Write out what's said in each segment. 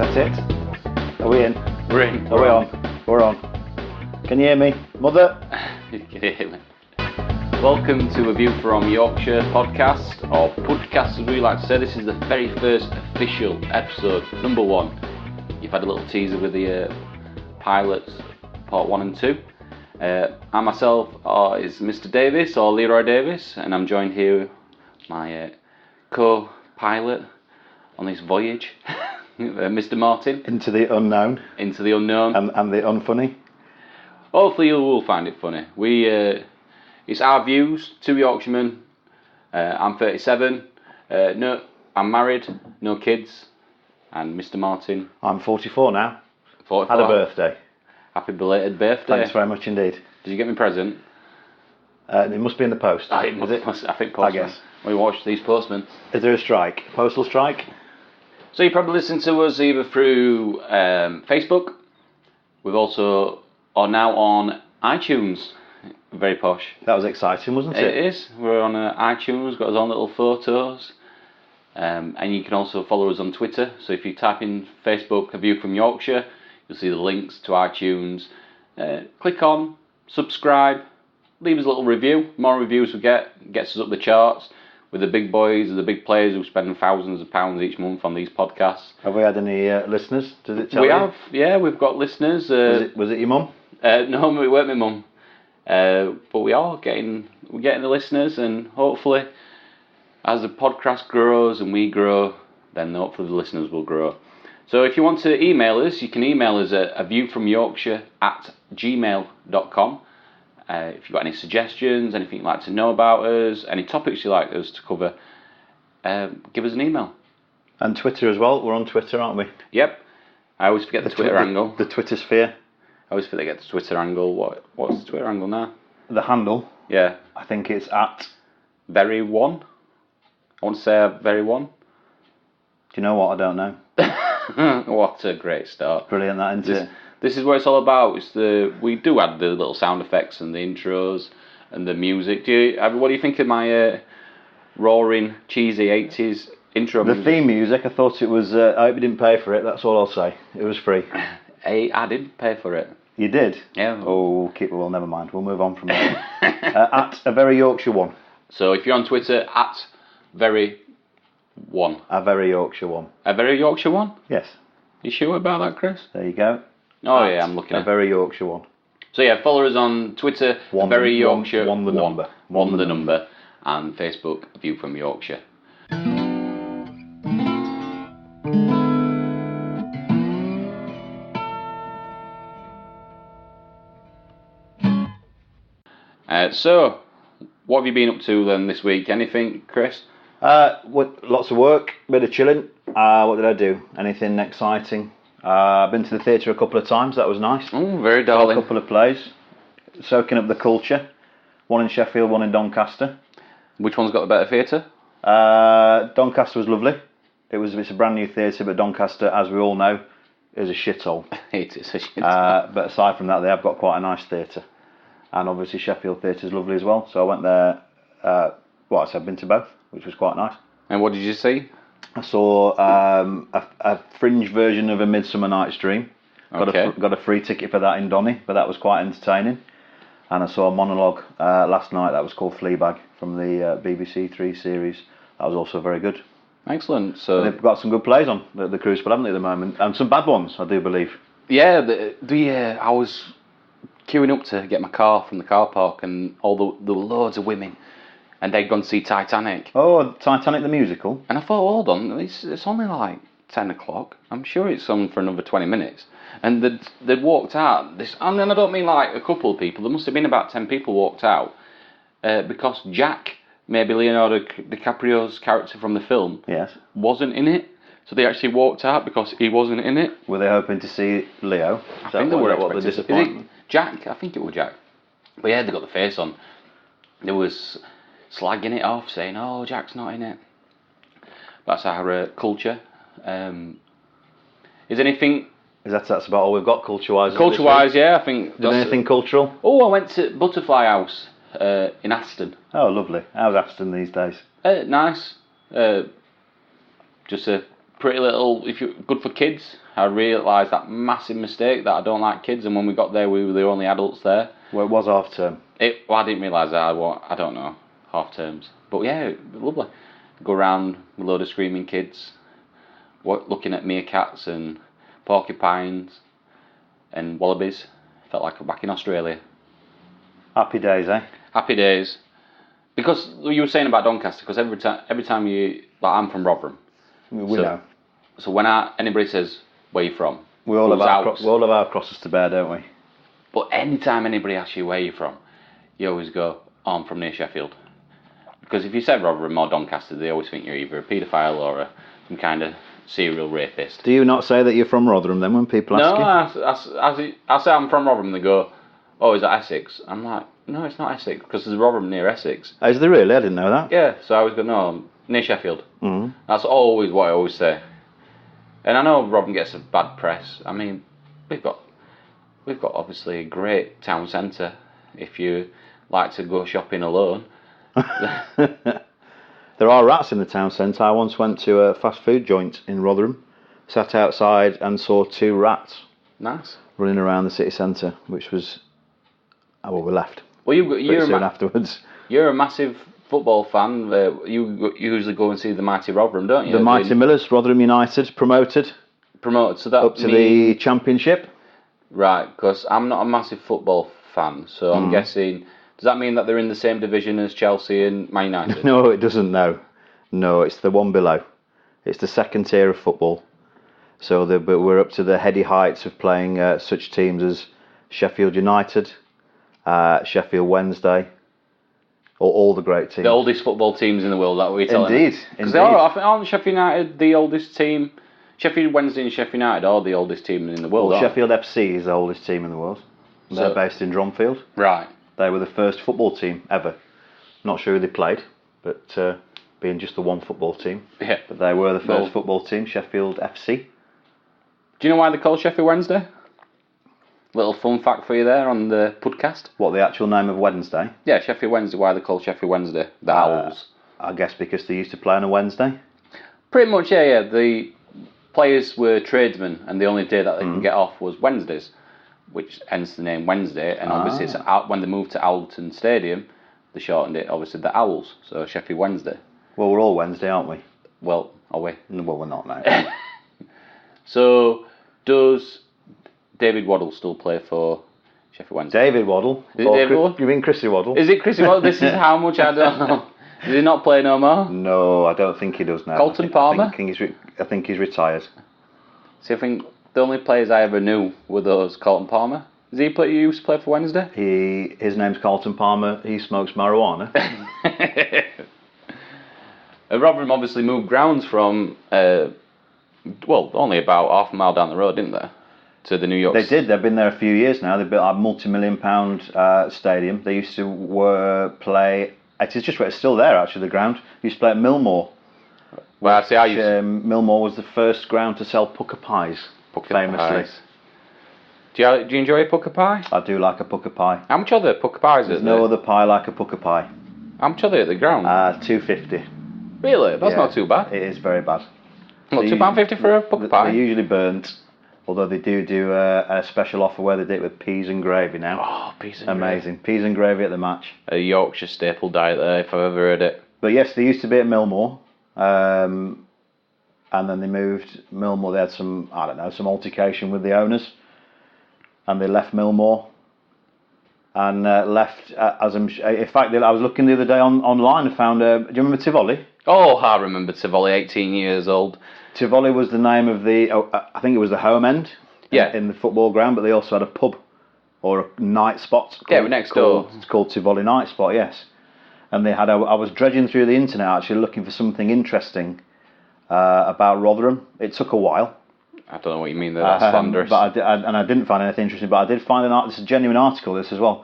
that it? Are we in? We're in. Are we on? We're on. Can you hear me? Mother? You can hear me. Welcome to A View from Yorkshire podcast, or pudcast as we like to say. This is the very first official episode, number 1. You've had a little teaser with the pilots, part 1 and 2. I myself is Mr. Davis, or Leroy Davis, and I'm joined here with my co-pilot on this voyage, Mr. Martin. Into the unknown. Into the unknown. And the unfunny. Hopefully you will find it funny. It's our views, 2 Yorkshiremen. I'm 37. No, I'm married, no kids. And Mr. Martin. I'm 44 now. 44. Had a birthday. Happy belated birthday. Thanks very much indeed. Did you get me a present? It must be in the post. I think postman. I guess. We watched these postmen. Is there a strike? Postal strike? So you probably listen to us either through Facebook. We've also are now on iTunes. Very posh. That was exciting, wasn't it? It is. We're on iTunes, got our own little photos. And you can also follow us on Twitter. So if you type in Facebook, A View from Yorkshire, you'll see the links to iTunes. Click on, subscribe, leave us a little review. The more reviews we get, gets us up the charts with the big boys, the big players who spend thousands of pounds each month on these podcasts. Have we had any listeners? Does it tell you? We have, yeah, we've got listeners. Was it your mum? No, it weren't my mum. But we're getting the listeners, and hopefully, as the podcast grows and we grow, then hopefully the listeners will grow. So if you want to email us, you can email us at aviewfromyorkshire@gmail.com. If you've got any suggestions, anything you'd like to know about us, any topics you'd like us to cover, give us an email. And Twitter as well. We're on Twitter, aren't we? Yep. I always forget the Twitter angle. The Twitter sphere. I always forget the Twitter angle. What's the Twitter angle now? The handle. Yeah. I think it's at Very1. I want to say Very1. Do you know what? I don't know. What a great start. Brilliant, that, isn't it? This is what it's all about. We do add the little sound effects and the intros and the music. What do you think of my roaring, cheesy 80s intro The music? theme music, I thought it was... I hope you didn't pay for it, that's all I'll say. It was free. I did pay for it. You did? Yeah. Oh, well, never mind. We'll move on from there. At A Very Yorkshire One. So if you're on Twitter, at Very1. A Very Yorkshire One. A Very Yorkshire One? Yes. You sure about that, Chris? There you go. Oh, yeah, I'm looking at A Very Yorkshire One. So yeah, follow us on Twitter, Very Yorkshire One the number. One the number. And Facebook, A View from Yorkshire. So, what have you been up to then this week? Anything, Chris? Lots of work, bit of chilling. What did I do? Anything exciting? I've been to the theatre a couple of times, that was nice. Oh, very darling. A couple of plays, soaking up the culture. One in Sheffield, one in Doncaster. Which one's got the better theatre? Doncaster was lovely. It's a brand new theatre, but Doncaster, as we all know, is a shithole. It is a shithole. But aside from that, they have got quite a nice theatre. And obviously Sheffield Theatre is lovely as well. So I went there, I've been to both, which was quite nice. And what did you see? I saw a fringe version of A Midsummer Night's Dream. Got a free ticket for that in Donny, but that was quite entertaining. And I saw a monologue last night that was called Fleabag from the BBC 3 series. That was also very good. Excellent. So they've got some good plays on the Crucible, haven't they, at the moment? And some bad ones, I do believe. Yeah, I was queuing up to get my car from the car park, and there were loads of women, and they'd gone to see Titanic. Oh, Titanic the musical? And I thought, hold on, it's only like 10 o'clock. I'm sure it's on for another 20 minutes. And they'd walked out. And then I don't mean like a couple of people. There must have been about 10 people walked out because Jack, maybe Leonardo DiCaprio's character from the film, yes, wasn't in it. So they actually walked out because he wasn't in it. Were they hoping to see Leo? I think they were. What the disappointment? Jack? I think it was Jack. But yeah, they got the face on. They was slagging it off, saying, "Oh, Jack's not in it." That's our culture. Is anything? That's about all we've got culture-wise. Culture-wise, yeah, I think. Did anything cultural? Oh, I went to Butterfly House in Aston. Oh, lovely. How's Aston these days? Nice. Just a pretty little. If you're good for kids, I realised that massive mistake that I don't like kids, and when we got there, we were the only adults there. Well, it was half term. Well, I didn't realise that. I don't know, half terms. But yeah, lovely. Go around with a load of screaming kids, looking at meerkats and porcupines and wallabies. Felt like I'm back in Australia. Happy days, eh? Happy days. Because you were saying about Doncaster, because every time you, like, I'm from Rotherham. We know. So when anybody says, where you from? We all have our crosses to bear, don't we? But anytime anybody asks you where you're from, you always go, oh, I'm from near Sheffield. Because if you say Rotherham or Doncaster, they always think you're either a paedophile or some kind of serial rapist. Do you not say that you're from Rotherham then when people ask you? No, I say I'm from Rotherham, they go, oh, is that Essex? I'm like, no, it's not Essex, because there's Rotherham near Essex. Oh, is there really? I didn't know that. Yeah, so I always go, no, I'm near Sheffield. Mm-hmm. That's always what I always say. And I know Rotherham gets a bad press. I mean, we've got obviously a great town centre if you like to go shopping alone. There are rats in the town centre. I once went to a fast food joint in Rotherham, sat outside and saw 2 rats. Nice. Running around the city centre, which was... well, we left. Well, you're soon afterwards. You're a massive football fan. You usually go and see the mighty Rotherham, don't you? The mighty Millers, Rotherham United, promoted. So that up to the Championship. Right, because I'm not a massive football fan, so I'm guessing... Does that mean that they're in the same division as Chelsea and Man United? No, it doesn't, no. No, it's the one below. It's the second tier of football. So but we're up to the heady heights of playing such teams as Sheffield United, Sheffield Wednesday, or all the great teams. The oldest football teams in the world, that we're telling Indeed. Because aren't Sheffield United the oldest team? Sheffield Wednesday and Sheffield United are the oldest team in the world. Well, Sheffield FC is the oldest team in the world. They're based in Dronfield. Right. They were the first football team ever. Not sure who they played, but being just the one football team. Yeah. But they were the first football team, Sheffield FC. Do you know why they're called Sheffield Wednesday? Little fun fact for you there on the podcast. What, the actual name of Wednesday? Yeah, Sheffield Wednesday. Why they're called Sheffield Wednesday? The Owls. I guess because they used to play on a Wednesday. Pretty much, yeah. The players were tradesmen, and the only day that they could get off was Wednesdays, which hence the name Wednesday. And obviously, it's when they moved to Alton Stadium, they shortened it, obviously, the Owls. So Sheffield Wednesday. Well, we're all Wednesday, aren't we? Well, are we? No, well, we're not now. So, does David Waddle still play for Sheffield Wednesday? David Waddle? Is it David Waddle? You mean Chrissy Waddle? Is it Chrissy Waddle? This is how much I don't know. Does he not play no more? No, I don't think he does now. Colton Palmer? I think he's retired. See, I think the only players I ever knew were those Colton Palmer. Does he used to play for Wednesday? His name's Colton Palmer. He smokes marijuana. Rotherham obviously moved grounds from, only about half a mile down the road, didn't they? To the New York. They did. They've been there a few years now. They built a multi-million-pound stadium. They used to play. It's still there actually. The ground they used to play at Millmore. Well, Millmore was the first ground to sell pucker pies. Famously. Do you enjoy a pucker pie? I do like a pucker pie. How much are the pucker pies? There's no other pie like a pucker pie. How much are they at the ground? £2.50. Really? That's not too bad. It is very bad. What, £2.50 for a pucker pie? They're usually burnt. Although they do a special offer where they do it with peas and gravy now. Oh, peas and gravy. Amazing. Peas and gravy at the match. A Yorkshire staple diet there, if I've ever heard it. But yes, they used to be at Millmore. And then they moved Millmore. They had some altercation with the owners. And they left Millmore. And left, in fact, I was looking the other day online and found, do you remember Tivoli? Oh, I remember Tivoli, 18 years old. Tivoli was the name of I think it was the home end in the football ground, but they also had a pub or a night spot. Next door. It's called Tivoli Night Spot, yes. And they had, I was dredging through the internet actually looking for something interesting about Rotherham. It took a while. I don't know what you mean there, that's slanderous. But I didn't find anything interesting, but I did find this is a genuine article, this as well,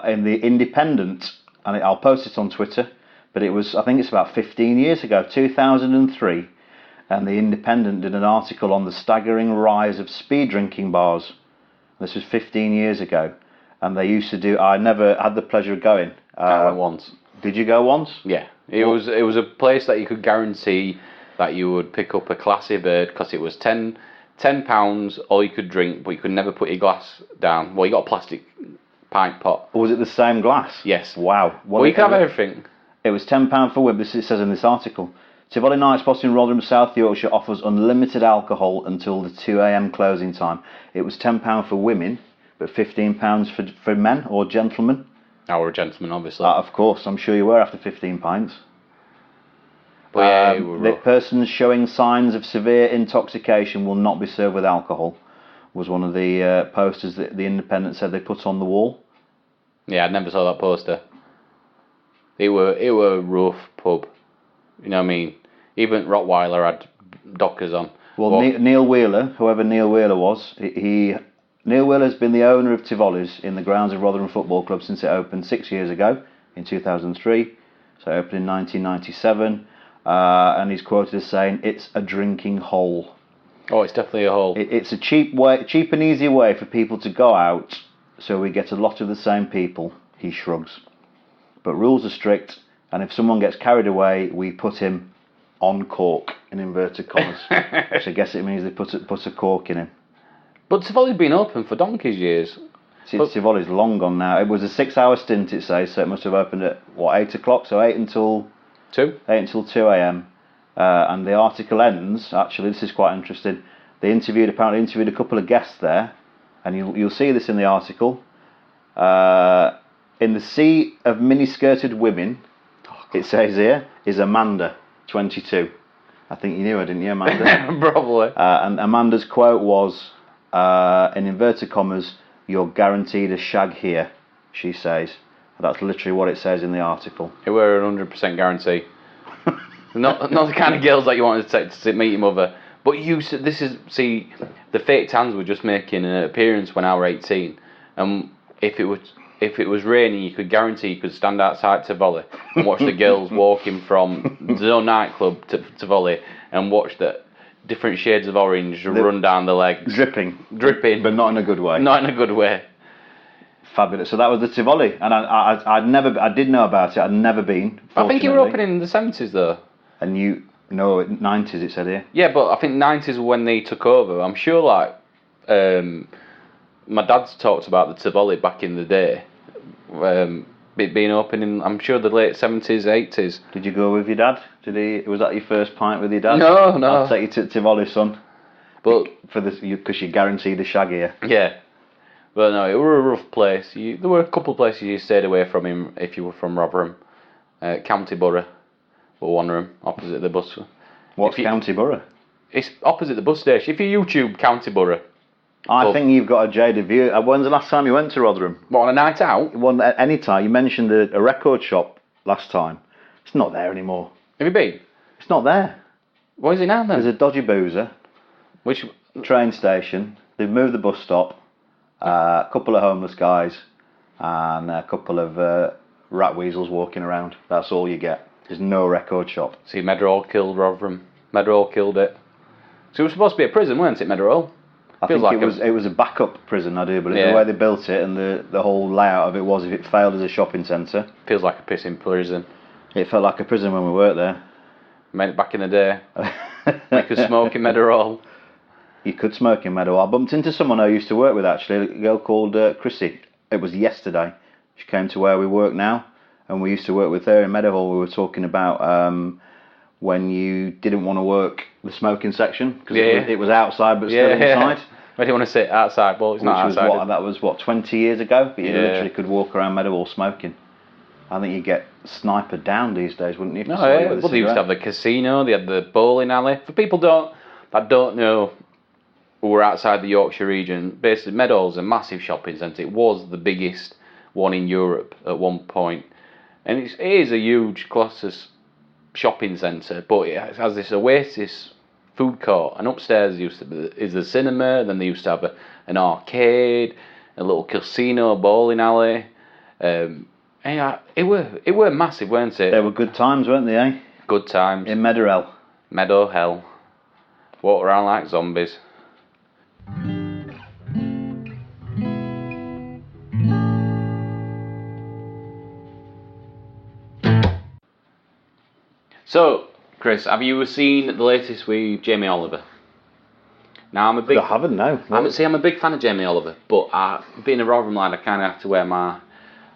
in the Independent, and I'll post it on Twitter, but I think it's about 15 years ago, 2003, and the Independent did an article on the staggering rise of speed drinking bars. This was 15 years ago, and they used to do, I never had the pleasure of going. I went once. Did you go once? Yeah, it was a place that you could guarantee that you would pick up a classy bird because it was 10 £10, all you could drink, but you could never put your glass down. Well, you got a plastic pint pot. Or was it the same glass? Yes. Wow. Well, you could have everything. It was £10 for women, it says in this article. Tivoli Night Spot in Rotherham, South Yorkshire offers unlimited alcohol until the 2 a.m. closing time. It was £10 for women, but £15 for men or gentlemen. I were a gentleman, obviously. Of course, I'm sure you were after 15 pints. But yeah, it were the rough. persons showing signs of severe intoxication will not be served with alcohol, was one of the posters that the Independent said they put on the wall. Yeah, I never saw that poster. It were a rough pub. You know what I mean? Even Rottweiler had Dockers on. Well, Neil Wheeler, whoever Neil Wheeler was, Neil Wheeler's been the owner of Tivoli's in the grounds of Rotherham Football Club since it opened 6 years ago, in 2003. So it opened in 1997, and he's quoted as saying, "It's a drinking hole." Oh, it's definitely a hole. It's a cheap and easy way for people to go out, so we get a lot of the same people, he shrugs. But rules are strict, and if someone gets carried away, we put him on cork, in inverted commas. Which I guess it means they put a cork in him. But Tivoli's been open for donkey's years. Tivoli's long gone now. It was a 6-hour stint, it says, so it must have opened at, 8 o'clock? So 8 until 2? 8 until 2 a.m. And the article ends, actually, this is quite interesting. They apparently interviewed a couple of guests there, and you'll see this in the article. In the sea of mini-skirted women, it says here, is Amanda, 22. I think you knew her, didn't you, Amanda? Probably. And Amanda's quote was, in inverted commas, "You're guaranteed a shag here," she says. That's literally what it says in the article. It were 100% guarantee. not the kind of girls that you wanted to take to meet your mother. But the fake tans were just making an appearance when I was 18, and if it was raining, you could guarantee you could stand outside Tivoli and watch the girls walking from the nightclub to Tivoli and watch the different shades of orange run down the legs. Dripping. But not in a good way. Not in a good way. Fabulous. So that was the Tivoli, and I did know about it. I'd never been. I think you were opening in the 70s though. And 90s it said here. Yeah, but I think 90s when they took over. I'm sure my dad's talked about the Tivoli back in the day. It being open in, I'm sure, the late 70s, 80s. Did you go with your dad? Was that your first pint with your dad? No. I'll take you to Tivoli, son. But because you're guaranteed a shag here. Yeah. But no, it were a rough place. There were a couple of places you stayed away from him if you were from Rotherham. County Borough, or one room, opposite the bus. What's County Borough? It's opposite the bus station. If you YouTube County Borough. I think you've got a jaded view. When's the last time you went to Rotherham? What, on a night out? Well, any time. You mentioned a record shop last time. It's not there anymore. Have you been? It's not there. What is it now then? There's a dodgy boozer. Which train station. They've moved the bus stop. A couple of homeless guys and a couple of rat weasels walking around. That's all you get. There's no record shop. See, Meadowhall killed Rotherham. Meadowhall killed it. So it was supposed to be a prison, weren't it, Meadowhall? I think it was a backup prison, I do believe. Yeah. The way they built it and the whole layout of it was, if it failed as a shopping centre. Feels like a pissing prison. It felt like a prison when we worked there. Back in the day. You could smoke in Meadowhall. You could smoke in Meadowhall. I bumped into someone I used to work with, actually, a girl called Chrissy. It was yesterday. She came to where we work now, and we used to work with her in Meadowhall. We were talking about when you didn't want to work the smoking section, because it was outside but still inside. I didn't want to sit outside, well, it's not outside. That was 20 years ago? But you literally could walk around Meadowhall smoking. I think you get sniped down these days, wouldn't you? No, well, they used to have the casino, they had the bowling alley. For people that don't know who were outside the Yorkshire region, basically Meadowhall's a massive shopping centre. It was the biggest one in Europe at one point. And it is a huge Colossus shopping centre, but it has this oasis food court, and upstairs is the cinema, then they used to have an arcade, a little casino, bowling alley. It were massive, weren't it? They were good times, weren't they, eh? Good times. In Meadowhall. Meadowhall. Walk around like zombies. So, Chris, have you seen the latest with Jamie Oliver? Now I'm a big. I haven't, no. I'm a big fan of Jamie Oliver, but being a Rotherham lad, I kind of have to wear my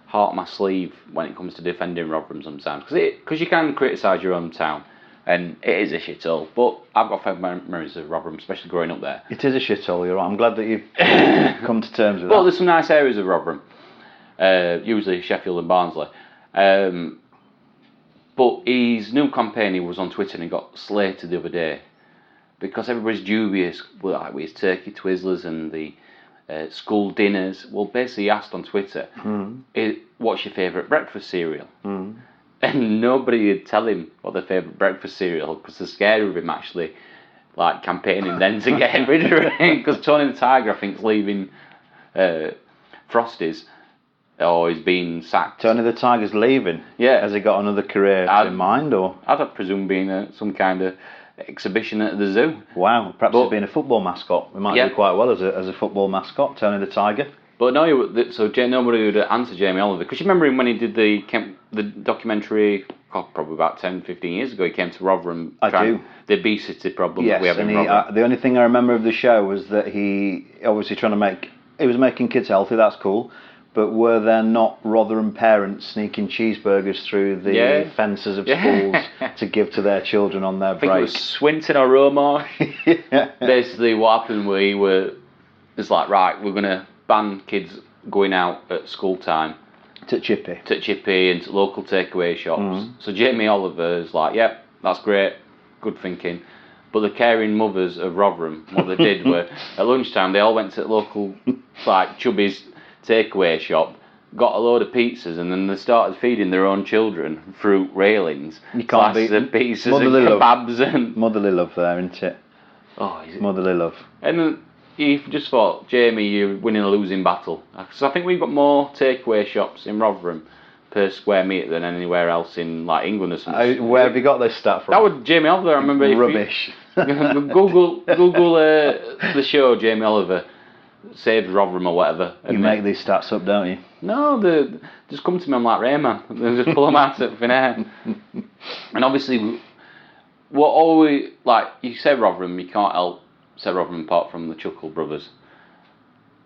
heart on my sleeve when it comes to defending Rotherham sometimes, because you can criticise your own town, and it is a shithole. But I've got fond memories of Rotherham, especially growing up there. It is a shithole, you're right. I'm glad that you've come to terms with that. Well, there's some nice areas of Rotherham, usually Sheffield and Barnsley. But his new campaign, he was on Twitter and he got slated the other day because everybody's dubious with his turkey twizzlers and the school dinners. Well, basically he asked on Twitter, what's your favourite breakfast cereal? And nobody would tell him what their favourite breakfast cereal, because they're scared of him actually like campaigning then to get rid of it. Because Tony the Tiger, I think, is leaving Frosties, or he's been sacked. Tony the Tiger's leaving? Yeah. Has he got another career in mind, or? I'd presume being some kind of exhibition at the zoo. Wow, perhaps he's been a football mascot. We might do quite well as a football mascot, Tony the Tiger. But no, nobody would answer Jamie Oliver, because you remember him when he did the documentary, probably about 10, 15 years ago. He came to Rotherham. I do. The obesity problem yes, that we have in and Rotherham. The only thing I remember of the show was that he obviously he was making kids healthy. That's cool. But were there not Rotherham parents sneaking cheeseburgers through the fences of schools to give to their children on their break? I think it was Swinton or Romar. Basically, what happened it's like, right, we're going to ban kids going out at school time. To Chippy and to local takeaway shops. So Jamie Oliver is like, yep, that's great, good thinking. But the caring mothers of Rotherham, what they did were, at lunchtime, they all went to the local, like, Chubby's takeaway shop, got a load of pizzas, and then they started feeding their own children fruit railings, slices of pizzas and kebabs. And motherly love there, isn't it? Oh, is it? Motherly love. And then you just thought, Jamie, you're winning a losing battle. So I think we've got more takeaway shops in Rotherham per square metre than anywhere else in like England or something. Where have you got this stat from? That was Jamie Oliver. I remember. Rubbish. Google the show Jamie Oliver saved Rotherham or whatever. You make these stats up, don't you? No, they just come to me. I'm like Rayman. They just pull them out of thin air. And obviously, what always like you say Rotherham, you can't help say Rotherham apart from the Chuckle brothers.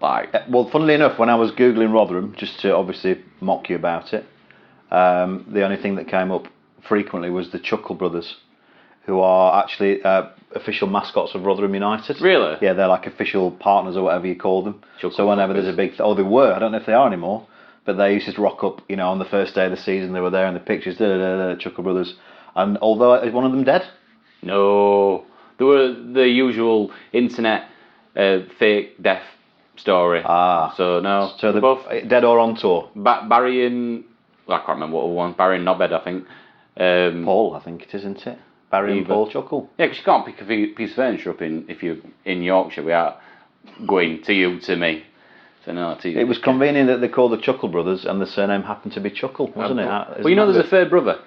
Like, well, funnily enough, when I was googling Rotherham, just to obviously mock you about it, the only thing that came up frequently was the Chuckle brothers, who are actually official mascots of Rotherham United. Really? Yeah, they're like official partners or whatever you call them. So whenever there's a big... they were. I don't know if they are anymore. But they used to rock up, on the first day of the season. They were there in the pictures, Chuckle brothers. And although, is one of them dead? No. They were the usual internet fake death story. So no. So they're both dead or on tour? Barry and... I can't remember what one. Barry and Knobhead, I think. Paul, I think it is, isn't it? Barry and Paul Chuckle. Yeah, because you can't pick a piece of furniture up if you're in Yorkshire without going to you, to me. So no, to you. It was convenient that they called the Chuckle brothers and the surname happened to be Chuckle, wasn't it? Well, there's a third brother.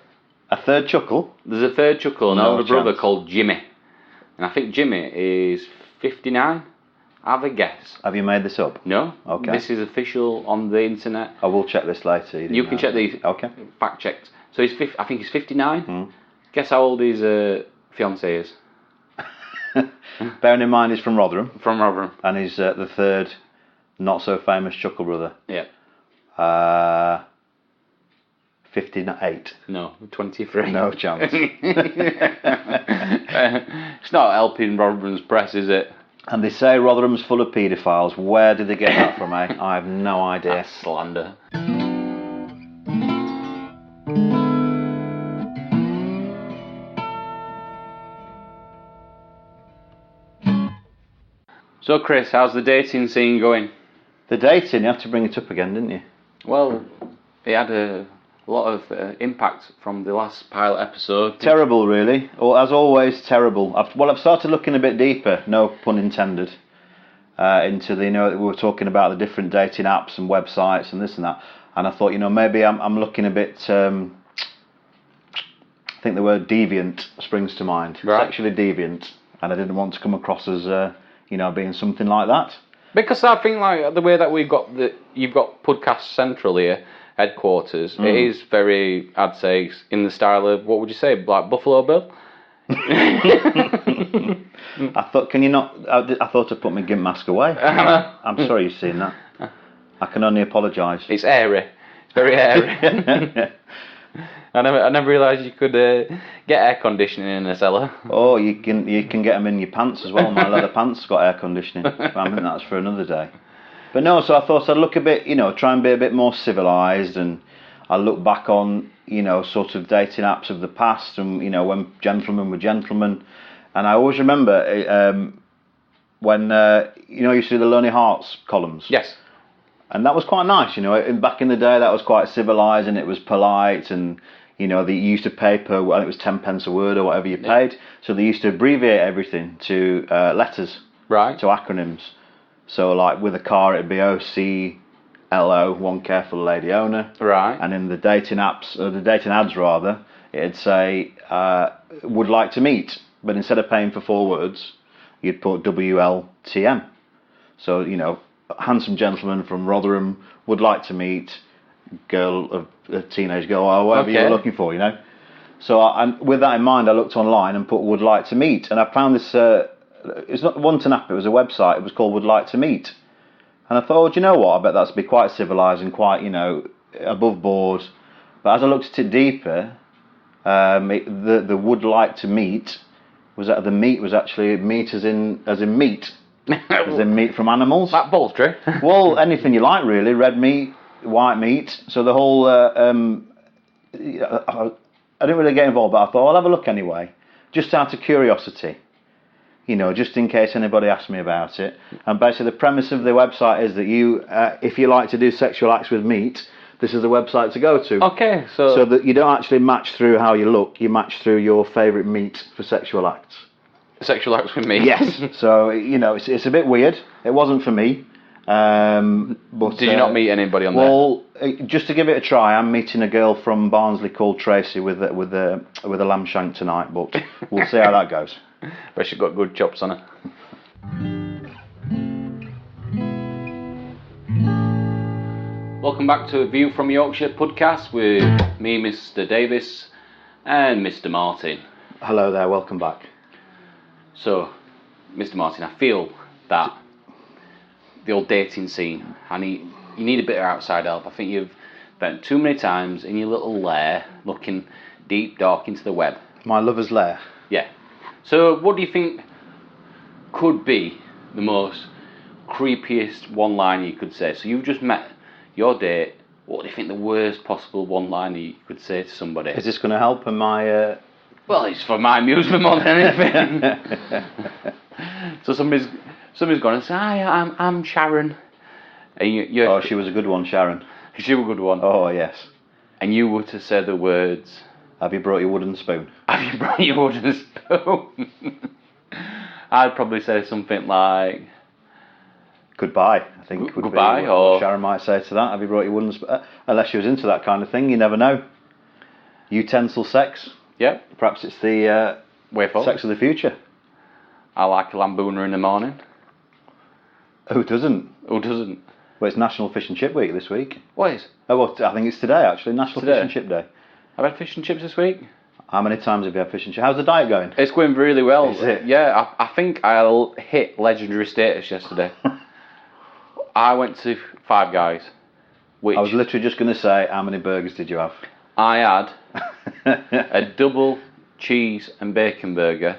A third Chuckle? There's a third Chuckle, an older brother called Jimmy. And I think Jimmy is 59. Have a guess. Have you made this up? No. Okay. This is official on the internet. I will check this later. You can check these. Okay. Fact checked. So I think he's 59. Guess how old his fiance is. Bearing in mind he's from Rotherham. From Rotherham. And he's the third not so famous Chuckle brother. Yeah. 58. No, 23. No chance. It's not helping Rotherham's press, is it? And they say Rotherham's full of paedophiles. Where did they get that from, eh? I have no idea. That's slander. So, Chris, how's the dating scene going? The dating, you have to bring it up again, didn't you? Well, it had a lot of impact from the last pilot episode. Terrible, really. Or, as always, terrible. I've started looking a bit deeper, no pun intended, into the, we were talking about the different dating apps and websites and this and that. And I thought, maybe I'm looking a bit, I think the word deviant springs to mind. Right. Sexually deviant. And I didn't want to come across as, being something like that. Because I think like the way that you've got Pudcast Central here, headquarters, it is very, I'd say, in the style of, what would you say, like Buffalo Bill? I thought, can you not? I thought I put my gimp mask away. I'm sorry you've seen that. I can only apologise. It's airy. It's very airy. I never realised you could get air conditioning in a cellar. Oh, you can get them in your pants as well. My leather pants got air conditioning. But I think that's for another day. But no, so I thought I'd look a bit, try and be a bit more civilised, and I look back on, sort of dating apps of the past, and when gentlemen were gentlemen, and I always remember when you used to do the Lonely Hearts columns. Yes. And that was quite nice, back in the day that was quite civilised and it was polite, and they used to pay per, well, it was 10 pence a word or whatever you paid, so they used to abbreviate everything to letters, right, to acronyms. So like with a car it'd be OCLO, one careful lady owner, right, and in the dating apps, or the dating ads rather, it'd say would like to meet, but instead of paying for 4 words you'd put WLTM. So handsome gentleman from Rotherham would like to meet a teenage girl, or whatever you were looking for, So with that in mind, I looked online and put would like to meet, and I found this, it's not one to nap, it was a website, it was called Would Like to Meet. And I thought, do you know what, I bet that's be quite civilised and quite, above board. But as I looked at it deeper, the would like to meet was that the meat was actually meat as in meat. As in meat from animals. That poultry. Well, anything you like really. Red meat, white meat. So the whole... I didn't really get involved, but I thought I'll have a look anyway. Just out of curiosity. Just in case anybody asks me about it. And basically the premise of the website is that you, if you like to do sexual acts with meat, this is the website to go to. Okay, so that you don't actually match through how you look, you match through your favourite meat for sexual acts. Sexual acts with me. Yes. So it's a bit weird. It wasn't for me. But did you not meet anybody on there? Well, just to give it a try, I'm meeting a girl from Barnsley called Tracy with a lamb shank tonight. But we'll see how that goes. Bet she's got good chops on her. Welcome back to A View from Yorkshire podcast with me, Mr. Davis, and Mr. Martin. Hello there. Welcome back. So, Mr. Martin, I feel that the old dating scene, you need a bit of outside help. I think you've spent too many times in your little lair looking deep, dark into the web. My lover's lair? Yeah. So, what do you think could be the most creepiest one-liner you could say? So, you've just met your date. What do you think the worst possible one-liner you could say to somebody? Is this going to help in my... Well, it's for my amusement more than anything. So somebody's going to say, "Hi, I'm Sharon." And oh, she was a good one, Sharon. She was a good one. Oh, yes. And you were to say the words, "Have you brought your wooden spoon?" Have you brought your wooden spoon? I'd probably say something like, "Goodbye." I think would goodbye, be or Sharon might say to that. "Have you brought your wooden spoon?" Unless she was into that kind of thing, you never know. Utensil sex. Yeah. Perhaps it's the way forward. Sex of the future. I like a lambooner in the morning. Who doesn't? Who doesn't? Well, it's National Fish and Chip Week this week. What is? Oh, well, I think it's today actually. National Fish and Chip Day. I've had fish and chips this week. How many times have you had fish and chips? How's the diet going? It's going really well. Is it? Yeah, I think I'll hit legendary status yesterday. I went to Five Guys. Which I was literally just going to say, how many burgers did you have? I had a double cheese and bacon burger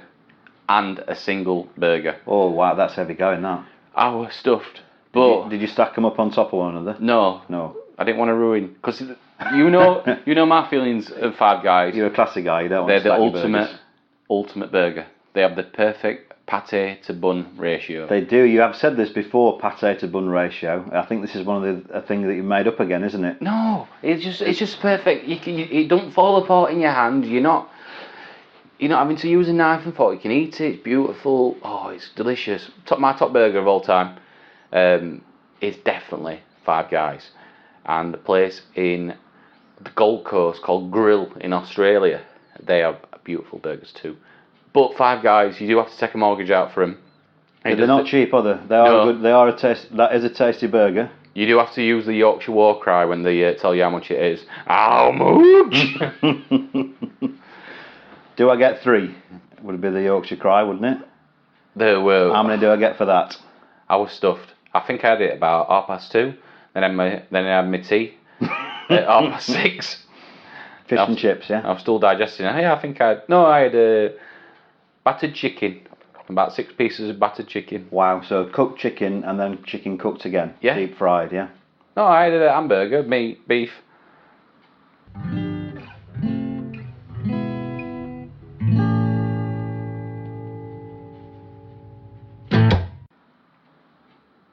and a single burger. Oh wow, that's heavy going, that. I was stuffed. But did you stack them up on top of one another? No. I didn't want to ruin, because you know my feelings of Five Guys. You're a classy guy. You don't want to stack your burgers. They're the ultimate burger. They have the perfect pate to bun ratio. They do. You have said this before, pate to bun ratio. I think this is one of the things that you've made up again, isn't it? No, it's just perfect. It don't fall apart in your hand. You're not having to use a knife and fork. You can eat it. It's beautiful. Oh, it's delicious. My top burger of all time is definitely Five Guys, and the place in the Gold Coast called Grill in Australia. They have beautiful burgers too. But Five Guys, you do have to take a mortgage out for them. They're not cheap, are they? They are good. They are a taste. That is a tasty burger. You do have to use the Yorkshire war cry when they tell you how much it is. How much? Do I get 3? Would it be the Yorkshire cry, wouldn't it? There were. How many do I get for that? I was stuffed. I think I had it about 2:30. Then I had my tea at 6:30. Fish and chips, yeah? I was still digesting. Yeah, I had battered chicken. About 6 pieces of battered chicken. Wow, so cooked chicken and then chicken cooked again? Yeah. Deep fried, yeah? No, I had a hamburger, meat, beef.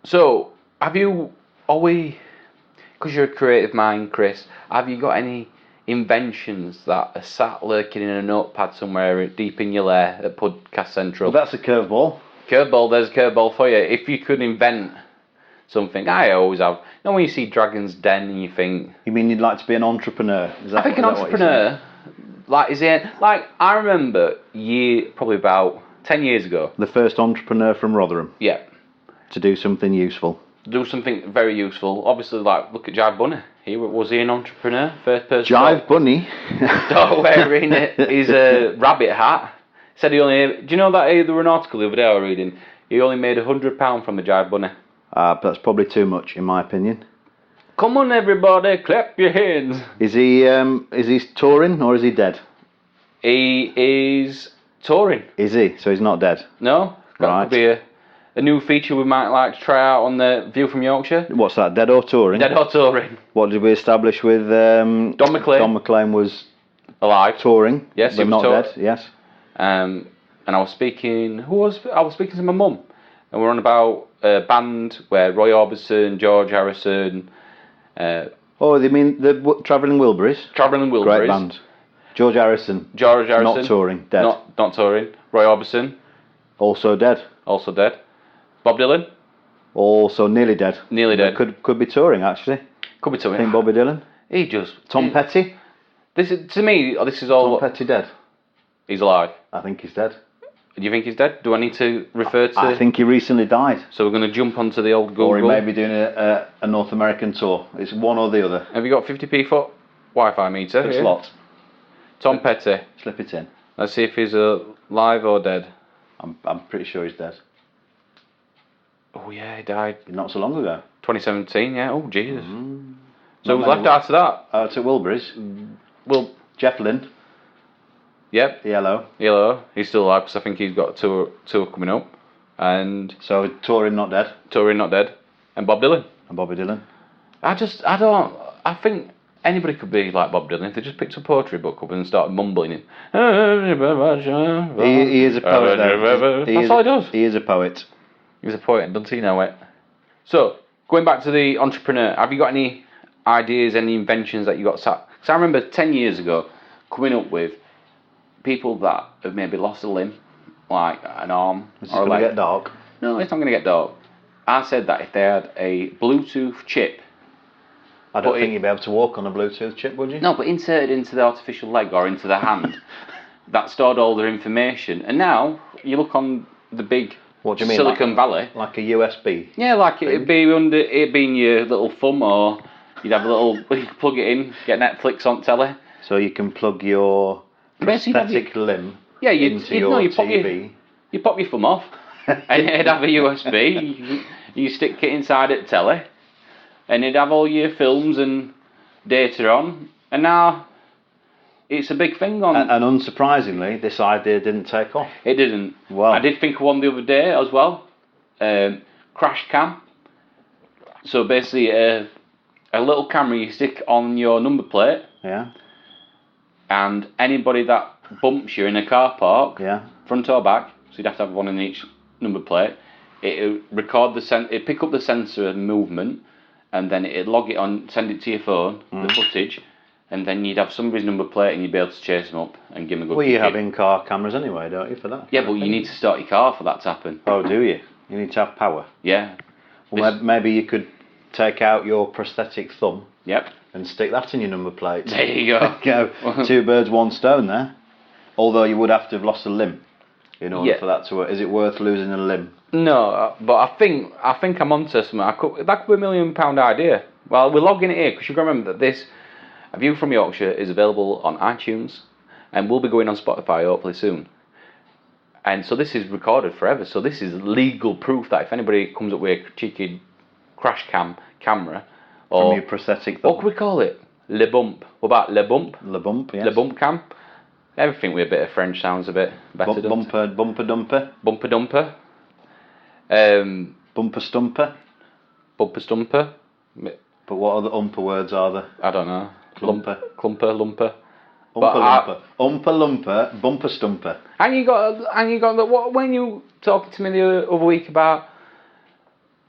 So, because you're a creative mind, Chris, have you got any inventions that are sat lurking in a notepad somewhere deep in your lair at Pudcast Central? Well, that's a curveball. Curveball, there's a curveball for you. If you could invent something, I always have. You know when you see Dragon's Den and you think... You mean you'd like to be an entrepreneur? I think an entrepreneur, I remember probably about 10 years ago. The first entrepreneur from Rotherham? Yeah. To do something useful? Do something very useful. Obviously, look at Jive Bunny. Was he an entrepreneur? First person. Jive Bunny? Dog wearing his rabbit hat. Said he only... Do you know that there was an article the other day I was reading? He only made £100 from the Jive Bunny. That's probably too much, in my opinion. Come on, everybody, clap your hands. Is he touring or is he dead? He is touring. Is he? So he's not dead? No. That could be a new feature we might like to try out on the View from Yorkshire. What's that? Dead or touring? Dead or touring. What did we establish with Don McLean? Don McLean was alive, touring. Yes, but he was not dead. Yes. And I was speaking. I was speaking to my mum, and we're on about a band where Roy Orbison, George Harrison. Oh, they mean the Travelling Wilburys? Travelling Wilburys. Great band. George Harrison. Not touring. Dead. Not touring. Roy Orbison. Also dead. Also dead. Bob Dylan. Also nearly dead. Nearly dead. Could be touring actually. Could be touring. I think Bobby Dylan. Tom Petty. This is all. Tom Petty dead. He's alive. I think he's dead. Do you think he's dead? Do I need to refer to... I think he recently died. So we're going to jump onto the old Google. Or he may be doing a North American tour. It's one or the other. Have you got 50p foot Wi-Fi meter? Good slot. Tom Petty. Slip it in. Let's see if he's alive or dead. I'm pretty sure he's dead. Oh yeah, he died. Not so long ago. 2017, yeah. Oh Jesus. So who's left after that? To Wilburys. Jeff Lynne. Yep. Yellow. He's still alive because I think he's got a tour coming up. And so touring not dead. And Bob Dylan. And Bobby Dylan. I think anybody could be like Bob Dylan if they just picked a poetry book up and started mumbling it. He is a poet though. That's all he does. He is a poet. He's a poet, doesn't he know it? So, going back to the entrepreneur, have you got any ideas, any inventions that you got sat? Because I remember 10 years ago coming up with people that have maybe lost a limb, like an arm or a leg. It's going to get dark. No, it's not going to get dark. I said that if they had a Bluetooth chip... I don't think you'd be able to walk on a Bluetooth chip, would you? No, but inserted into the artificial leg or into the hand, that stored all their information. And now, you look on the big... What do you mean? Silicon Valley. Like a USB? Yeah, like it'd be in your little thumb, or you'd have you could plug it in, get Netflix on telly. So you can plug your prosthetic limb into your TV. You pop your thumb off, and it'd have a USB. You stick it inside it telly, and it'd have all your films and data on. And now it's a big thing on. And unsurprisingly, this idea didn't take off. It didn't. Well, I did think of one the other day as well. Crash cam. So basically, a little camera you stick on your number plate. Yeah. And anybody that bumps you in a car park, front or back, so you'd have to have one in each number plate. It'd record it'd pick up the sensor of movement, and then it'd log it on, send it to your phone, the footage. And then you'd have somebody's number plate and you'd be able to chase them up and give them a good Well, you have in-car cameras anyway, don't you, for that? Yeah, but you need to start your car for that to happen. Oh, do you? You need to have power? Yeah. Well, maybe you could take out your prosthetic thumb. Yep. And stick that in your number plate. There you go. Two birds, one stone there. Although you would have to have lost a limb in order for that to work. Is it worth losing a limb? No, but I think I'm onto something. that could be £1 million idea. Well, we're logging it here because you've got to remember that this A View from Yorkshire is available on iTunes and will be going on Spotify hopefully soon. And so this is recorded forever. So this is legal proof that if anybody comes up with a cheeky crash camera, or from your prosthetic, what can we call it? Le bump. What about le bump? Le bump, yes. Le bump cam. Everything with a bit of French sounds a bit better. Bumper dumper. Bumper dumper. Bumper stumper. Bumper stumper. But what other umper words are there? I don't know. Clumper. Lumper. Umper lumper, bumper stumper. And you got what when you talking to me the other week about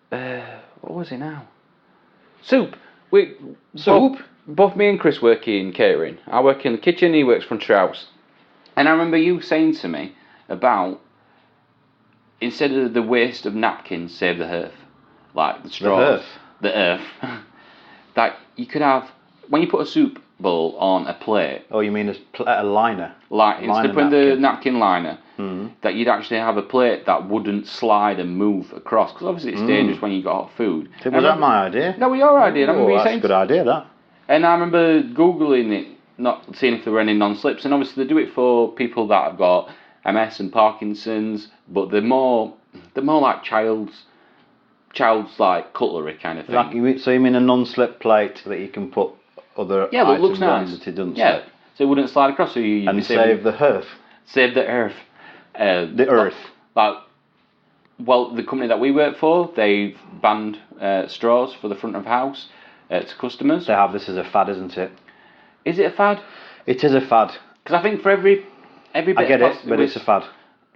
what was it now? Soup. Both me and Chris work in catering. I work in the kitchen, he works front of house. And I remember you saying to me about instead of the waste of napkins, save the earth. Like the straws. The earth. That you could have when you put a soup bowl on a plate. Oh, you mean a liner? Like instead of putting the napkin liner, that you'd actually have a plate that wouldn't slide and move across. Because obviously it's dangerous when you got hot food. Was that my idea? No, your idea. Oh, that's a good idea, that. And I remember Googling it, not seeing if there were any non-slips. And obviously they do it for people that have got MS and Parkinson's, but they're more like child's like cutlery kind of thing. So you mean a non-slip plate that you can put other items looks nice. on that it doesn't slip? slip? So it wouldn't slide across. So you and save the earth. Save the earth. The earth. Well, the company that we work for, they've banned straws for the front of house to customers. They have this as a fad, isn't it? Is it a fad? It is a fad. Because I think for every bit I get of it, but it's a fad.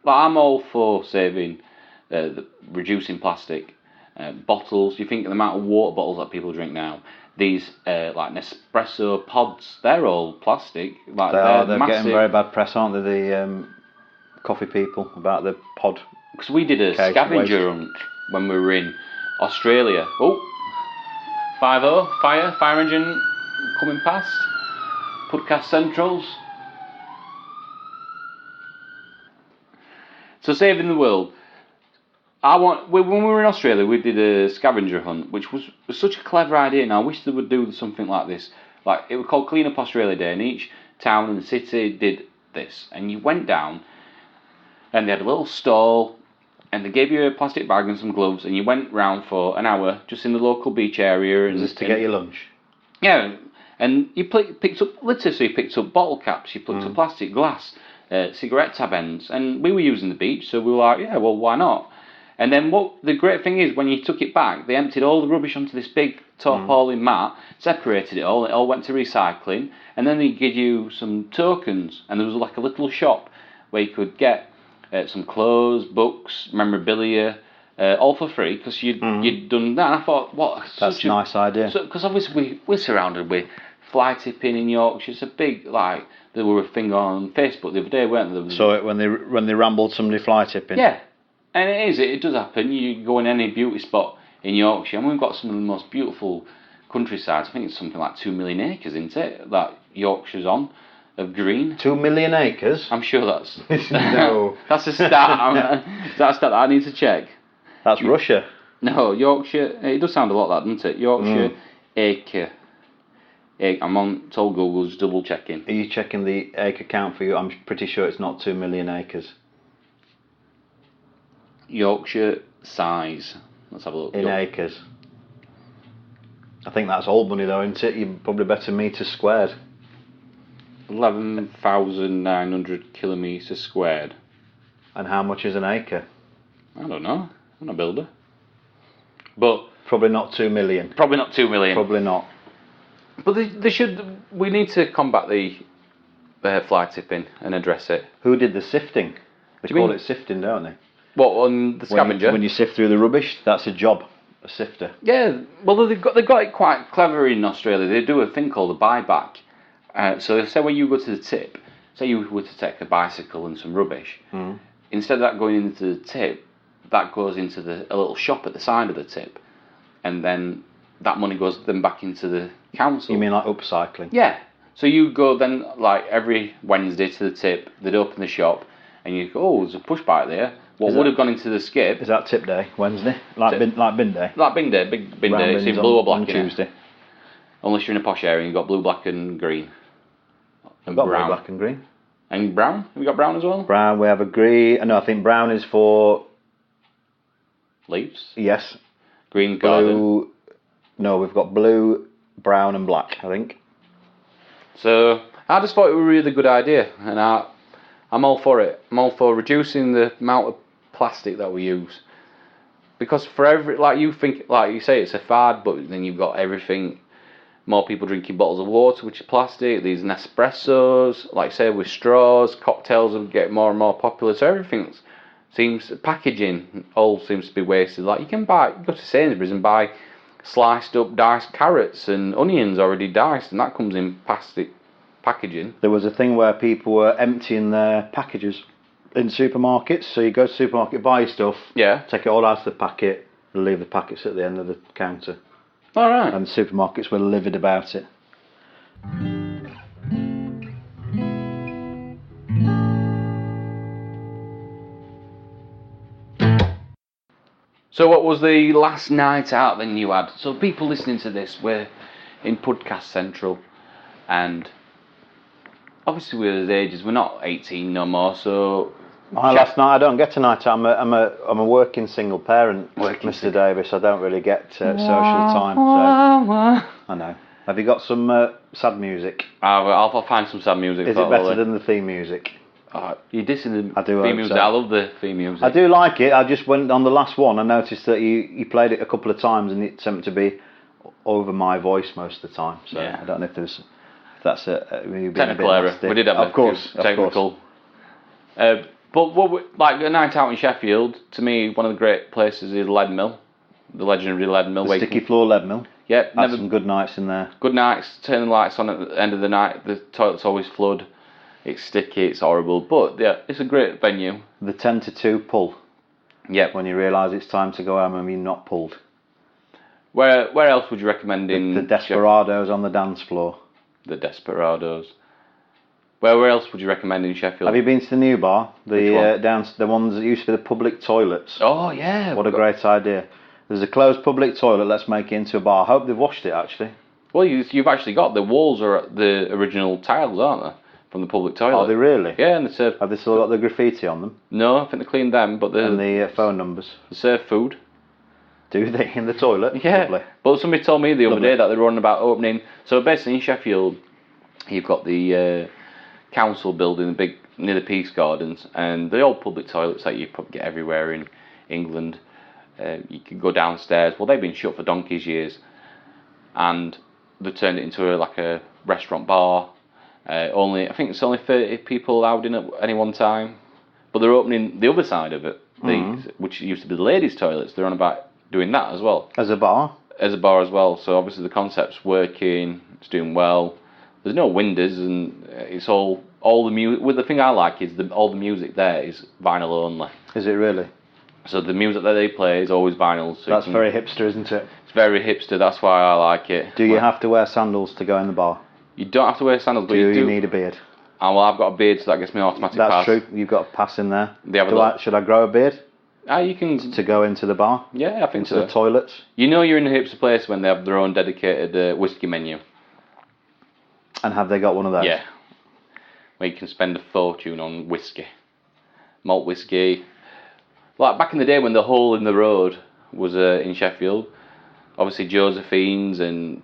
Like I'm all for saving, reducing plastic. Bottles, you think of the amount of water bottles that people drink now. These like Nespresso pods, they're all plastic. Like they're getting very bad press, aren't they? The coffee people about the pod. Because we did a scavenger hunt when we were in Australia. Oh, 5-0, fire engine coming past. Pudcast Centrals. So saving the world. When we were in Australia, we did a scavenger hunt, which was such a clever idea. And I wish they would do something like this. Like it was called Clean Up Australia Day, and each town and city did this. And you went down, and they had a little stall, and they gave you a plastic bag and some gloves, and you went round for an hour just in the local beach area. And was this to get your lunch? Yeah, and you picked up litter, so you picked up bottle caps, you picked up plastic, glass, cigarette tab ends, and we were using the beach, so we were like, yeah, well, why not? And then what the great thing is, when you took it back, they emptied all the rubbish onto this big tarpaulin mat, separated it all went to recycling, and then they give you some tokens, and there was like a little shop where you could get some clothes, books, memorabilia, all for free, because you'd done that. And I thought, that's a nice idea. Because obviously we're surrounded with fly tipping in Yorkshire. It's a big, like, there were a thing on Facebook the other day, weren't there? So when they rambled somebody fly tipping? Yeah. And it does happen. You go in any beauty spot in Yorkshire, and we've got some of the most beautiful countrysides. I think it's something like 2 million acres, isn't it? That Yorkshire's on, of green. 2 million acres? I'm sure that's... No. That's a stat. That's a stat that I need to check. That's Russia. No, Yorkshire... It does sound a lot like that, doesn't it? Yorkshire acre. I'm on told Google, just double checking. Are you checking the acre count for you? I'm pretty sure it's not 2 million acres. Yorkshire size. Let's have a look. In acres. I think that's Albany though, isn't it? You're probably better metres squared. 11,900 kilometres squared. And how much is an acre? I don't know. I'm not a builder. But probably not 2 million. Probably not 2 million. Probably not. But they should. We need to combat the fly tipping and address it. Who did the sifting? They call it sifting, don't they? What, on the scavenger? When you sift through the rubbish, that's a job, a sifter. Yeah, well they've got it quite clever in Australia. They do a thing called a buyback. So say when you go to the tip, say you were to take a bicycle and some rubbish, instead of that going into the tip, that goes into a little shop at the side of the tip, and then that money goes then back into the council. You mean like upcycling? Yeah. So you go then like every Wednesday to the tip, they'd open the shop, and you go, oh, there's a push bike there. What would have gone into the skip? Is that tip day, Wednesday? Like bin day? Like bin day, big bin day. So blue or black on Tuesday. Unless you're in a posh area, you've got blue, black and green. I've got blue, black and green. And brown? Have we got brown as well? Brown, we have a green. No, I think brown is for... Leaves? Yes. Green Blue. garden? No, we've got blue, brown and black, I think. So, I just thought it was a really good idea. And I'm all for it. I'm all for reducing the amount of plastic that we use. Because for every... Like you say, it's a fad, but then you've got everything... More people drinking bottles of water, which are plastic. These Nespressos, like I say, with straws. Cocktails will get more and more popular. So everything seems... Packaging all seems to be wasted. Like you can go to Sainsbury's and buy sliced up diced carrots and onions already diced, and that comes in plastic packaging. There was a thing where people were emptying their packages in supermarkets. So you go to the supermarket, buy your stuff, take it all out of the packet, and leave the packets at the end of the counter. All right. And supermarkets were livid about it. So what was the last night out then you had? So people listening to this, we're in Pudcast Central, and obviously we're those ages, we're not 18 no more, so... Last night I don't get a night out. I'm a working single parent, Mr. Davis. I don't really get social time. So I know. Have you got some sad music? I'll find some sad music. Is it better than the theme music? You're dissing the theme music. So. I love the theme music. I do like it. I just went on the last one. I noticed that you played it a couple of times and it seemed to be over my voice most of the time. So I don't know if that's a technical error. We did have of course technical. But like a night out in Sheffield, to me, one of the great places is Lead Mill, the legendary Lead Mill. The sticky floor Lead Mill. Yep. Had some good nights in there. Good nights, turn the lights on at the end of the night, the toilets always flood, it's sticky, it's horrible, but yeah, it's a great venue. The 10 to 2 pull. Yep. When you realise it's time to go home and you're not pulled. Where else would you recommend in the Desperados on the dance floor. The Desperados. Where else would you recommend in Sheffield? Have you been to the new bar? The ones that used to be the public toilets. Oh yeah. What a great idea. There's a closed public toilet, let's make it into a bar. I hope they've washed it actually. Well, you've actually got the walls are the original tiles, aren't they? From the public toilet. Are they really? Yeah, and they serve... Have they still got the graffiti on them? No, I think they cleaned them, but and the phone numbers. They serve food. Do they? In the toilet? Yeah. Lovely. But somebody told me the other day that they were on about opening... So basically in Sheffield, you've got the council building, near the Peace Gardens, and the old public toilets that you probably get everywhere in England. You can go downstairs. Well, they've been shut for donkey's years, and they turned it into a restaurant bar. I think it's only 30 people allowed in at any one time, but they're opening the other side of it, which used to be the ladies' toilets. They're on about doing that as well. As a bar? As a bar as well. So obviously the concept's working. It's doing well. There's no windows, and it's all the music. Well, the thing I like is all the music there is vinyl only. Is it really? So the music that they play is always vinyl. So that's very hipster, isn't it? It's very hipster. That's why I like it. Do you have to wear sandals to go in the bar? You don't have to wear sandals, but you need a beard? Well, I've got a beard, so that gets me an automatic pass. That's true. You've got a pass in there. Should I grow a beard? You can to go into the bar. Yeah, I think so. Into the toilets. You know, you're in a hipster place when they have their own dedicated whiskey menu. And have they got one of those? Yeah. Where you can spend a fortune on whiskey, malt whiskey. Like back in the day when the hole in the road was in Sheffield, obviously Josephine's and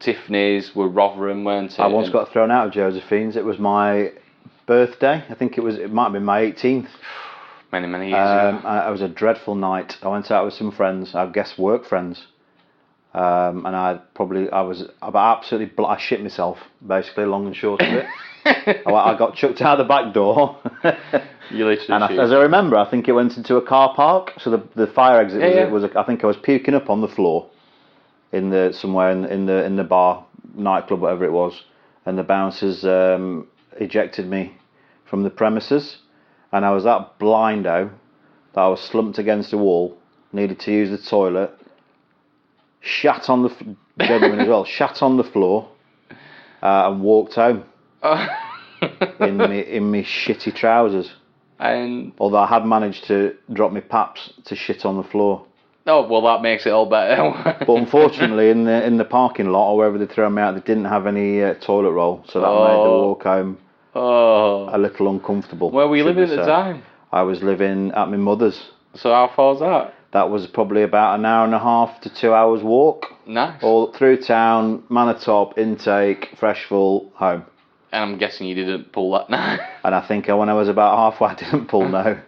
Tiffany's were Rotherham, weren't it? I once got thrown out of Josephine's. It was my birthday. I think it might have been my 18th. Many years ago. It was a dreadful night. I went out with some friends, I guess work friends. And I shit myself, basically, long and short of it. I got chucked out the back door. You literally as I remember, I think it went into a car park. So the fire exit was I think I was puking up on the floor somewhere in the bar, nightclub, whatever it was, and the bouncers ejected me from the premises, and I was that blindo that I was slumped against a wall, needed to use the toilet. Shat on the gentleman as well. Shat on the floor and walked home in me shitty trousers. And although I had managed to drop my paps to shit on the floor. Oh well, that makes it all better. But unfortunately, in the parking lot or wherever they throw me out, they didn't have any toilet roll, so that made the walk home a little uncomfortable. Where were you living at the time? I was living at my mother's. So how far was that? That was probably about an hour and a half to 2 hours walk. Nice. All through town, Manatop, intake, Freshfull, home. And I'm guessing you didn't pull that now. And I think when I was about halfway, I didn't pull no.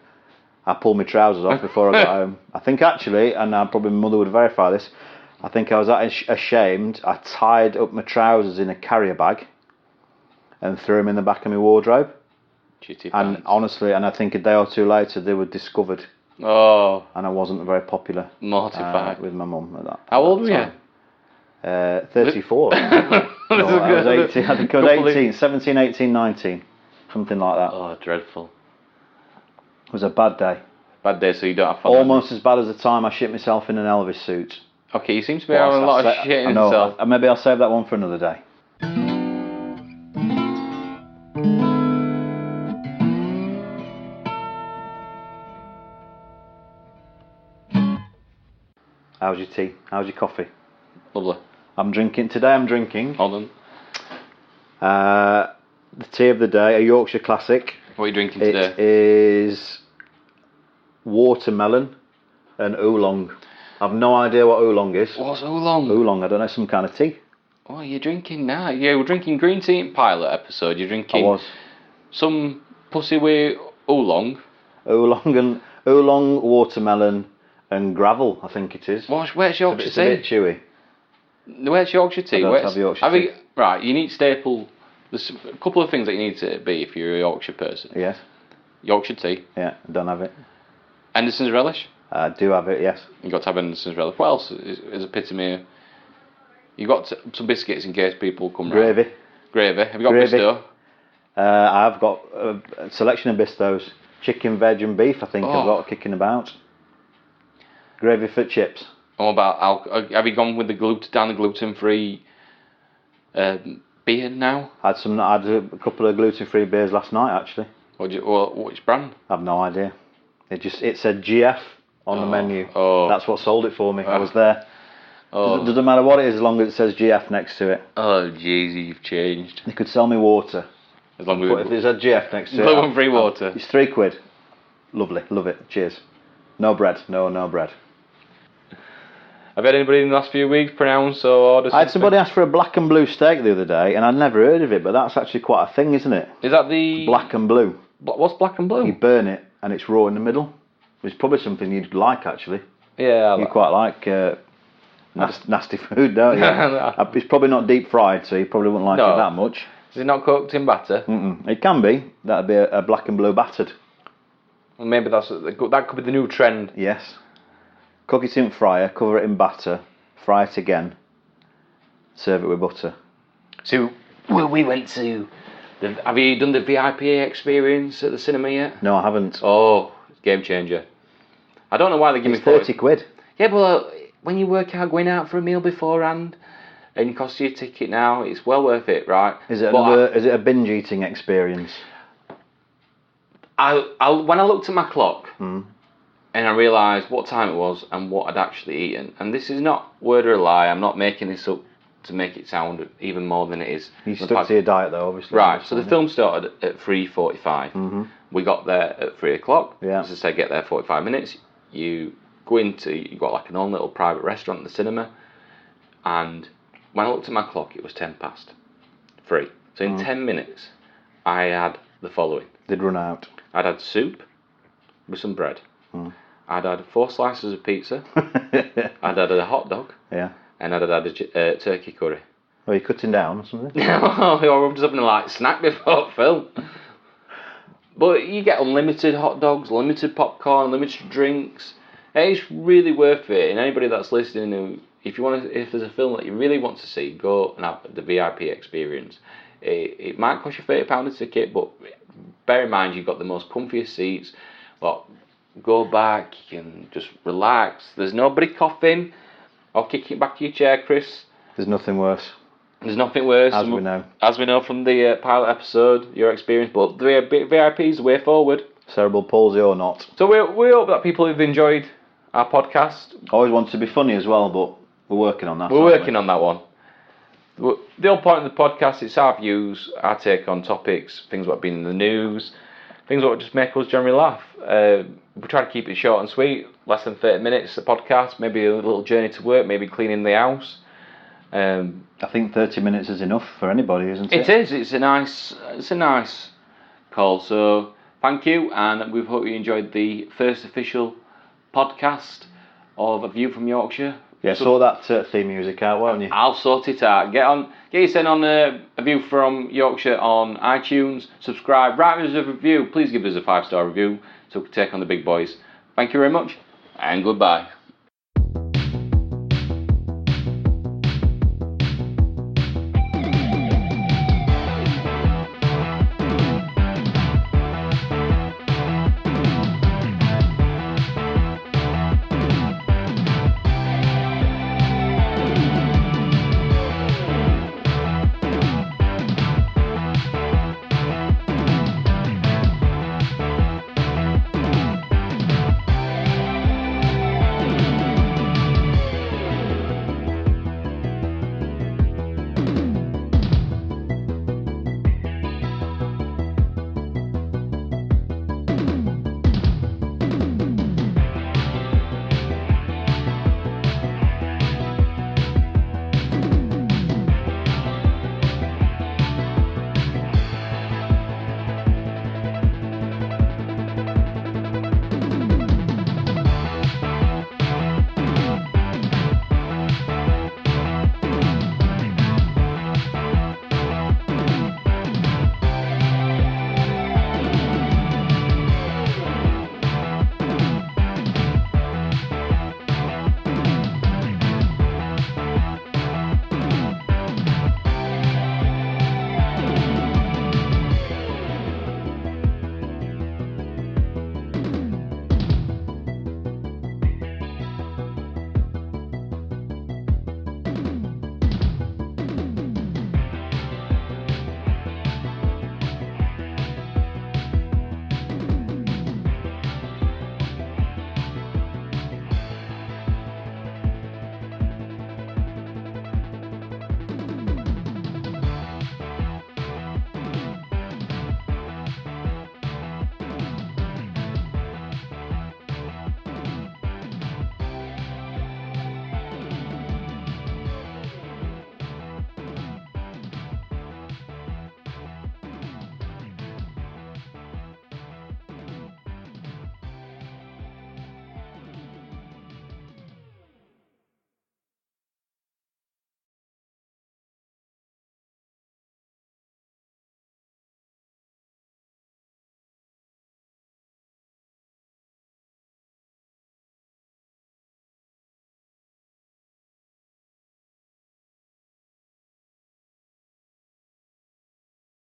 I pulled my trousers off before I got home. I think actually, and probably my mother would verify this, I think I was that ashamed, I tied up my trousers in a carrier bag and threw them in the back of my wardrobe. And honestly, and I think a day or two later, they were discovered. Oh. And I wasn't very popular. Mortified. With my mum at that. How old were you? 34. I was 18. I think I was 18, 17, 18, 19. Something like that. Oh, dreadful. It was a bad day. Bad day, so you don't have fun. Almost as bad as the time I shit myself in an Elvis suit. Okay, you seem to be having a lot of shit in yourself. Maybe I'll save that one for another day. How's your tea? How's your coffee? Lovely. Today I'm drinking. Hold on. The tea of the day, a Yorkshire classic. What are you drinking today? It is watermelon and oolong. I've no idea what oolong is. What's oolong? Oolong, I don't know, some kind of tea. What are you drinking now? Yeah, we're drinking green tea in pilot episode. You're drinking I was. Some pussy with oolong. Oolong, watermelon and gravel, I think it is. Where's Yorkshire tea? It's a bit chewy. Where's Yorkshire tea? I don't have Yorkshire tea. Right, you need staple. There's a couple of things that you need to be if you're a Yorkshire person. Yes. Yorkshire tea. Yeah, I don't have it. Henderson's relish. I do have it, yes. You got to have Henderson's relish. What else is epitome? You got some biscuits in case people come round. Gravy. Have you got Bisto? I've got a selection of Bistos. Chicken, veg and beef, I think I've got kicking about. Gravy for chips. What about have you gone with the gluten-free beer now? I had a couple of gluten-free beers last night actually. Which brand? I've no idea. It said GF on the menu. Oh. That's what sold it for me. I was there. Oh. Doesn't matter what it is as long as it says GF next to it. Oh jeez, you've changed. They could sell me water. As long as if there's a GF next to it. Gluten-free water. It's £3. Lovely, love it. Cheers. No bread. No bread. Have you had anybody in the last few weeks pronounce or order something? I had somebody ask for a black and blue steak the other day, and I'd never heard of it, but that's actually quite a thing, isn't it? Is that the... Black and blue. What's black and blue? You burn it, and it's raw in the middle. It's probably something you'd like, actually. Yeah. You quite like nasty food, don't you? It's probably not deep fried, so you probably wouldn't like it that much. Is it not cooked in batter? It can be. That'd be a black and blue battered. Well, maybe that could be the new trend. Yes. Cook it in fryer, cover it in batter, fry it again, serve it with butter. So, we went to... have you done the VIP experience at the cinema yet? No, I haven't. Oh, game changer. I don't know why they give me £30. Yeah, but when you work out going out for a meal beforehand and it costs you a ticket now, it's well worth it, right? Is it a binge eating experience? When I looked at my clock... And I realised what time it was and what I'd actually eaten. And this is not word or a lie. I'm not making this up to make it sound even more than it is. You stuck to your diet though, obviously. Right, so the film started at 3:45. We got there at 3 o'clock. Yeah. As I say, get there 45 minutes. You got like an own little private restaurant in the cinema. And when I looked at my clock, it was 10 past 3. So in 10 minutes, I had the following. They'd run out. I'd had soup with some bread. I'd had 4 slices of pizza. I'd had a hot dog. Yeah. And I'd had a turkey curry. Are you cutting down or something? Or I'm just having a light snack before film. But you get unlimited hot dogs, unlimited popcorn, unlimited drinks. It's really worth it. And anybody that's listening, if there's a film that you really want to see, go and have the VIP experience. It might cost you £30 a ticket, but bear in mind you've got the most comfiest seats. Well, go back, you can just relax. There's nobody coughing or kicking back to your chair, Chris. There's nothing worse. There's nothing worse. As we know. As we know from the pilot episode, your experience. But the VIP's the way forward. Cerebral palsy or not. So we hope that people have enjoyed our podcast. Always want to be funny as well, but we're working on that. We're working on that one. The whole point of the podcast, it's our views, our take on topics, things that have been in the news, things that just make us generally laugh. We try to keep it short and sweet, less than 30 minutes a podcast, maybe a little journey to work, maybe cleaning the house. I think 30 minutes is enough for anybody, isn't it? It is. It's a nice call. So thank you, and we hope you enjoyed the first official podcast of A View from Yorkshire. Yeah, sort that theme music out, won't you? I'll sort it out. Get you sent on A View from Yorkshire on iTunes. Subscribe, write us a review. Please give us a 5-star review so we can take on the big boys. Thank you very much, and goodbye.